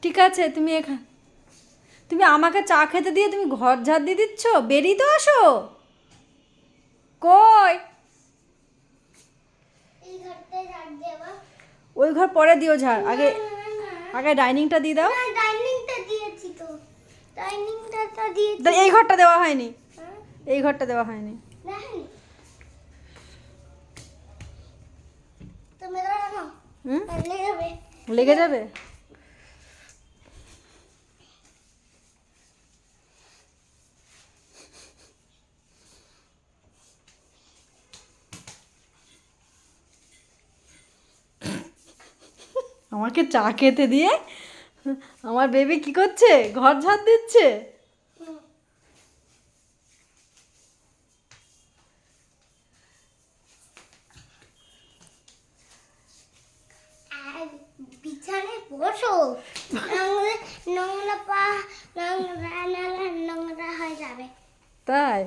ঠিক আছে, তুমি আমাকে চা খেতে দিয়ে তুমি ঘর ঝাড় দিয়ে দিচ্ছ? বেরিয়ে তো আসো। কই? ওই ঘর পরে দিও ঝাড়, আগে আগে ডাইনিংটা দিয়ে দাও। ডাইনিংটা দিয়েছি তো, ডাইনিংটা তো দিয়েছি। এই ঘরটা দেওয়া হয়নি, এই ঘরটা দেওয়া হয়নি। তুমি দাঁড়াও, হুম, লেগে যাবে। লেগে যাবে। আমাকে চা খেতে দিয়ে আমার বেবি কি করছে? ঘর ঝাড় দিচ্ছে। বিছানায় বসো, নোংরা পা নোংরা হয়ে যাবে। তাই?